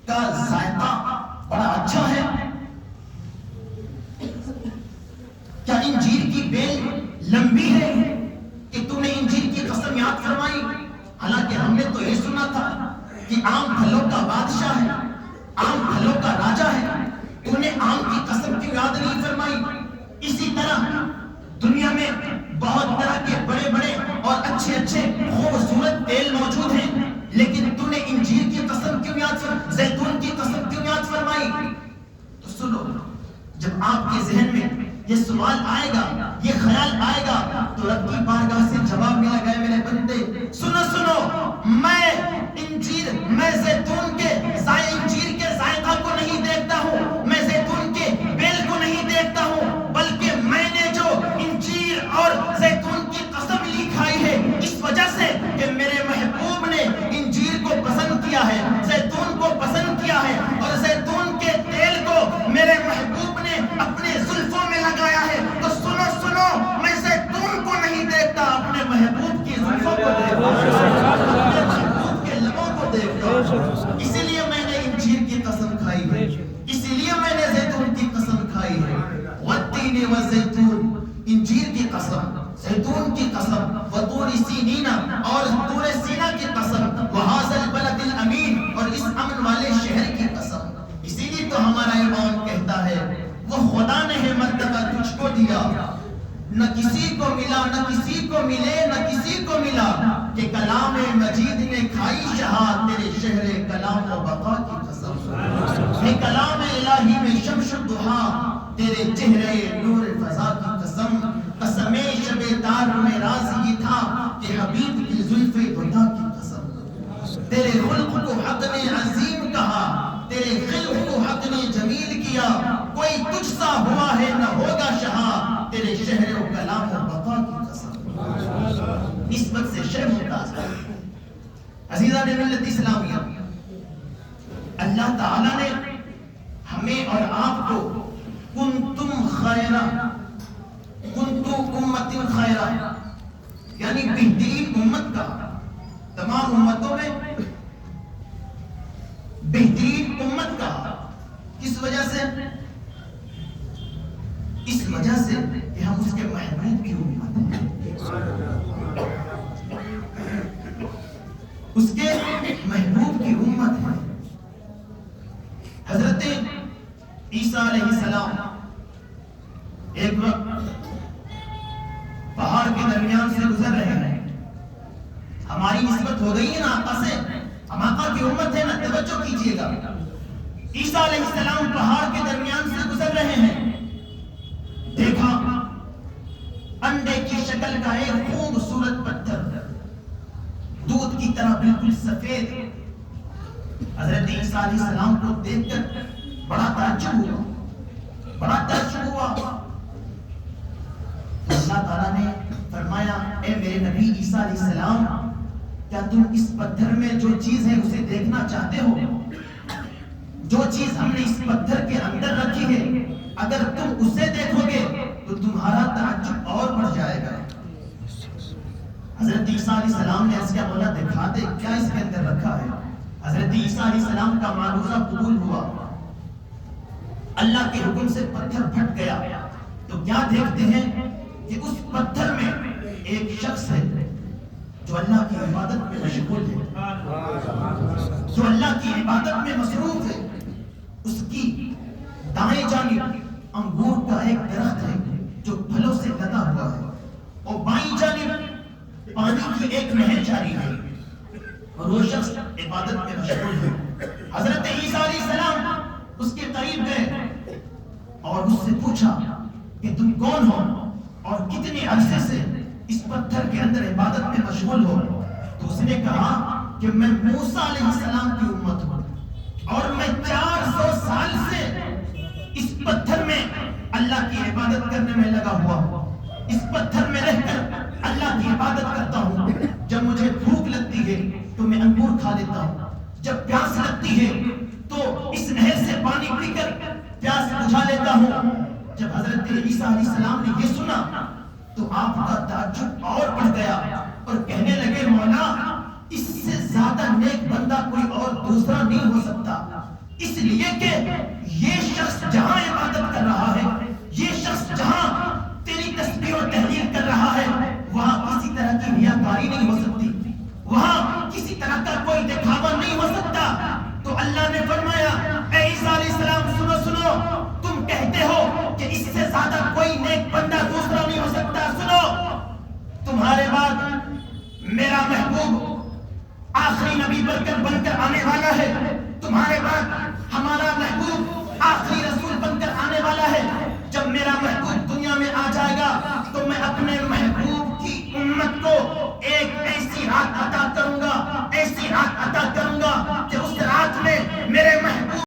کا ذائقہ بڑا اچھا ہے؟ کیا انجیر کی بیل لمبی ہے کہ تم نے انجیر کی قسم یاد فرمائی؟ حالانکہ ہم نے تو یہ سنا تھا کہ آم پھلوں کا بادشاہ ہے، آم پھلوں کا راجا ہے، تم نے آم کی قسم کیوں یاد نہیں فرمائی؟ اسی طرح دنیا میں بہت طرح کے بڑے بڑے اور اچھے اچھے خوبصورت تیل موجود ہیں، لیکن تم نے انجیر کی قسم کیوں یاد فرمائی، زیتون کی قسم کیوں یاد فرمائی؟ تو سنو، جب آپ کے ذہن میں یہ سوال آئے گا، یہ خیال آئے گا، تو رب کی بارگاہ سے جواب ملا گیا، میرے بندے سنو سنو، میں زیتون کے انجیر کے ذائقہ کو نہیں دیکھتا ہوں، میں زیتون کے بیل کو نہیں دیکھتا ہوں، بلکہ میں نے جو انجیر اور زیتون کی قسم لی کھائی ہے، اس وجہ سے کہ میرے محبوب نے انجیر کو پسند کیا ہے، زیتون کو پسند کیا ہے، اور زیتون کے تیل کو میرے محبوب نے اپنے زلفوں میں لگایا ہے۔ تو سنو سنو، میں زیتون کو نہیں دیکھتا، اپنے محبوب کی زلفوں کو دیکھتا ہوں، اپنے محبوب کے لبوں کو دیکھتا ہوں۔ اسی لیے میں نے انجیر کی قسم کھائی ہے، اسی لیے میں نے زیتون کی قسم کھائی ہے۔ والتین والزیتون، انجیر کی قسم، زیتون کی قسم، وطور سینین، اور طور سینا کی قسم، وہذا البلد الامین، اور اس امن والے شہر کی قسم۔ اسی لیے تو ہمارا ایمان کہتا ہے وہ خدا نے ہے مرتبہ تجھ کو دیا، نہ کسی کو ملا، نہ کسی کو ملے، نہ کسی کو ملا، کہ کلام مجید نے کھائی شہاد تیرے شہر کلام و بقا کی قسم، ہے کلام الہی میں شمس الضحا تیرے چہرے نور فضا کی قسم، قسم شب تار میں راز یہ تھا کہ حبیب کی زلف دھتا کی قسم، تیرے خلق کو حق نے عظیم کہا، تیرے خلق کو حق نے جمیل کیا، کوئی تجھ سا ہوا ہے نہ ہوگا شہا، تیرے شہر و کلام و بقا کی قسم۔ نسبت سے شہ ممتاز ہے۔ عزیزان ملت اسلامیہ، اللہ تعالیٰ نے ہمیں اور آپ کو کنتم خیرہ، کنتم امت خیرہ، یعنی بہترین امت کا، تمام امتوں میں بہترین امت کا۔ کس وجہ سے؟ اس وجہ سے کہ ہم اس کے محبوب کی امت ہیں، اس کے محبوب کی امت ہے۔ حضرت عیسیٰ علیہ السلام ایک وقت پہاڑ کے درمیان سے گزر رہے ہیں، ہماری نسبت ہو گئی ہے نا آقا سے، ہم آقا کی امت ہے نا، توجہ کیجئے گا۔ عیسیٰ علیہ السلام پہاڑ کے درمیان سے گزر رہے ہیں، دیکھا انڈے کی شکل کا ایک خوبصورت پتھر، دودھ کی طرح بالکل سفید۔ حضرت عیسیٰ علیہ السلام کو دیکھ کر بڑا تعجب ہوا، بڑا تعجب ہوا۔ اللہ تعالیٰ نے فرمایا، اے میرے نبی عیسیٰ علیہ السلام، کیا تم اس پتھر میں جو چیز ہے اسے دیکھنا چاہتے ہو؟ جو چیز ہم نے اس پتھر کے اندر رکھی ہے، اگر تم اسے دیکھو گے تو تمہارا تعجب اور بڑھ جائے گا۔ حضرت عیسیٰ علیہ السلام نے اس کا بولا، دکھا دے کیا اس کے اندر رکھا ہے۔ حضرت عیسیٰ علیہ السلام کا معروضہ قبول ہوا، اللہ کے حکم سے پتھر پھٹ گیا۔ تو کیا دیکھتے ہیں کہ اس پتھر میں ایک شخص ہے جو اللہ کی عبادت میں مشغول ہے، جو اللہ کی عبادت میں مصروف ہے۔ اس کی دائیں جانب انگور کا ایک درخت ہے جو پھلوں سے لدا ہوا ہے، اور بائیں جانب پانی کی ایک نہر جاری ہے، اور وہ شخص عبادت میں مشغول ہے۔ حضرت عیسیٰ علیہ السلام اس کے قریب گئے اور اس سے پوچھا کہ تم کون ہو اور کتنے عرصے سے اس پتھر کے اندر عبادت میں مشغول ہو؟ تو اس نے کہا کہ میں موسیٰ علیہ السلام کی امت ہوں، اور میں 400 سال سے اس پتھر میں اللہ کی عبادت کرنے میں لگا ہوا ہوں، اس پتھر میں رہ کر اللہ کی عبادت کرتا ہوں۔ جب مجھے بھوک لگتی ہے تو میں انگور کھا لیتا ہوں، جب پیاس لگتی ہے تو اس نہر سے پانی پی کر پیاس بجھا لیتا ہوں۔ جب حضرت عیسیٰ علیہ السلام نے یہ سنا تو آپ کا تعجب اور بڑھ گیا، اور کہنے لگے، مولا اس سے زیادہ نیک بندہ کوئی اور دوسرا نہیں ہو سکتا۔ اس لیے کہ یہ شخص جہاں عبادت کر رہا ہے، یہ شخص جہاں